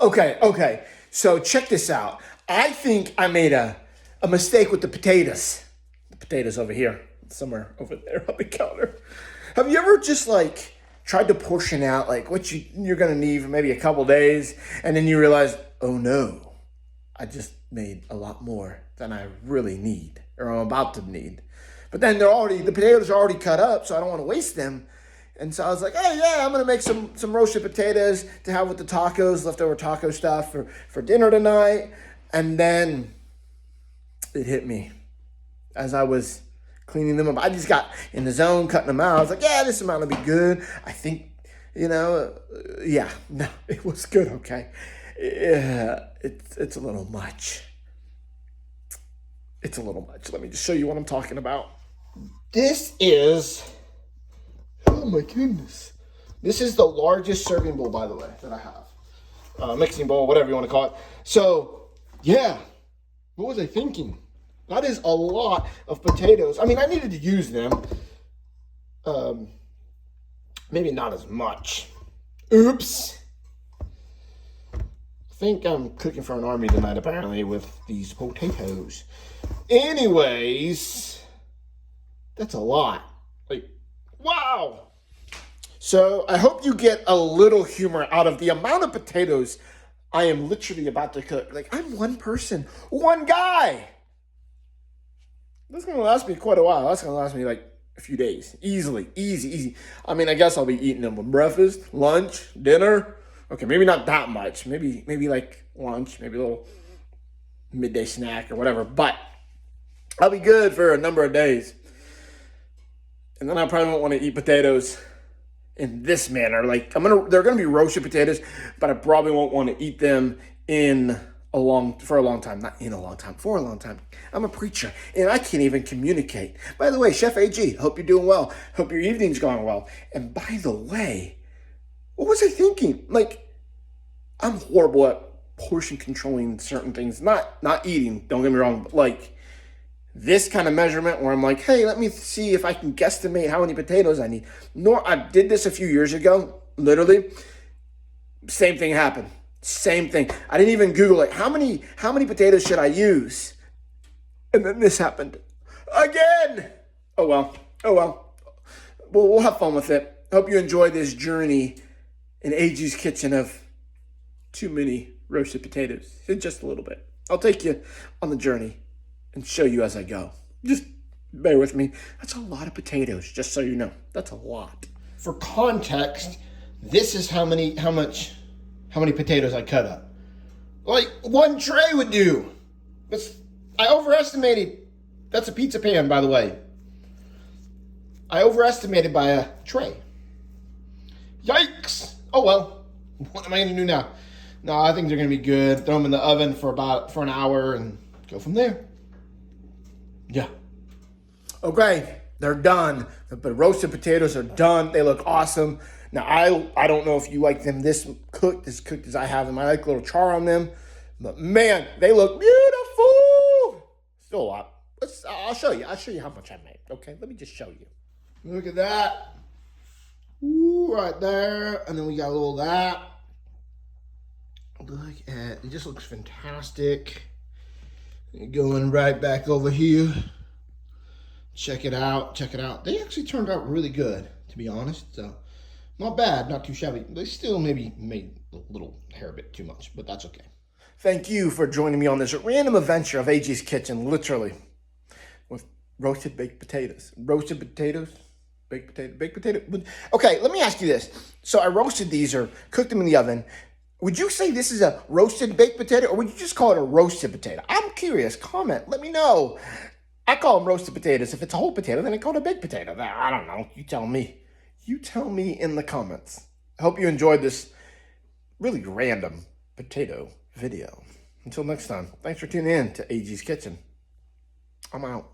Okay. So check this out. I think I made a mistake with the potatoes. The potatoes over here, somewhere over there on the counter. Have you ever just like tried to portion out like what you're gonna need for maybe a couple days, and then you realize, oh no, I just made a lot more than I really need or I'm about to need. But then the potatoes are already cut up, so I don't want to waste them. And so I was like, hey, yeah, I'm gonna make some roasted potatoes to have with the tacos, leftover taco stuff for dinner tonight. And then it hit me as I was cleaning them up. I just got in the zone, cutting them out. I was like, yeah, this amount will be good. I think, yeah, no, it was good, okay. Yeah, it's a little much. It's a little much. Let me just show you what I'm talking about. This is, oh my goodness. This is the largest serving bowl, by the way, that I have. Mixing bowl, whatever you want to call it. So, yeah, what was I thinking? That is a lot of potatoes. I mean, I needed to use them. Maybe not as much. Oops. I think I'm cooking for an army tonight, apparently, with these potatoes. Anyways, that's a lot. Like, wow. So I hope you get a little humor out of the amount of potatoes I am literally about to cook. Like, I'm one person, one guy. That's going to last me quite a while. That's going to last me like a few days. Easily. Easy. I mean, I guess I'll be eating them for breakfast, lunch, dinner. Okay, maybe not that much. Maybe like lunch, maybe a little midday snack or whatever. But I'll be good for a number of days. And then I probably won't want to eat potatoes in this manner. Like they're gonna be roasted potatoes, but I probably won't want to eat them for a long time. Not in a long time, for a long time. I'm a preacher and I can't even communicate. By the way, Chef AG, hope you're doing well. Hope your evening's going well. And by the way, what was I thinking? Like, I'm horrible at portion controlling certain things. Not eating, don't get me wrong, but like this kind of measurement where I'm like, hey, let me see if I can guesstimate how many potatoes I need. I did this a few years ago, literally. Same thing happened. Same thing. I didn't even Google like how many potatoes should I use? And then this happened again. Oh well. Well, we'll have fun with it. Hope you enjoy this journey in AG's kitchen of too many roasted potatoes. Just a little bit. I'll take you on the journey and show you as I go. Just bear with me. That's a lot of potatoes, just so you know. That's a lot. For context, this is how many potatoes I cut up. Like one tray would do. I overestimated. That's a pizza pan, by the way. I overestimated by a tray. Yikes. Oh well. What am I gonna do now? No, I think they're gonna be good. Throw them in the oven for an hour and go from there. Yeah. Okay, they're done. The roasted potatoes are done. They look awesome. Now, I don't know if you like them as cooked as I have them. I like a little char on them. But man, they look beautiful. Still a lot. I'll show you. I'll show you how much I made. Okay, let me just show you. Look at that. Ooh, right there. And then we got a little of that. Look at it. Just looks fantastic. Going right back over here. Check it out. They actually turned out really good, to be honest. So, not bad, not too shabby. They still maybe made a little hair bit too much, but that's okay. Thank you for joining me on this random adventure of AG's Kitchen, literally, with roasted baked potatoes. Roasted potatoes? Baked potato. Okay, let me ask you this. So I roasted these or cooked them in the oven. Would you say this is a roasted baked potato, or would you just call it a roasted potato? I'm curious. Comment. Let me know. I call them roasted potatoes. If it's a whole potato, then I call it a baked potato. I don't know. You tell me. You tell me in the comments. I hope you enjoyed this really random potato video. Until next time, thanks for tuning in to AG's Kitchen. I'm out.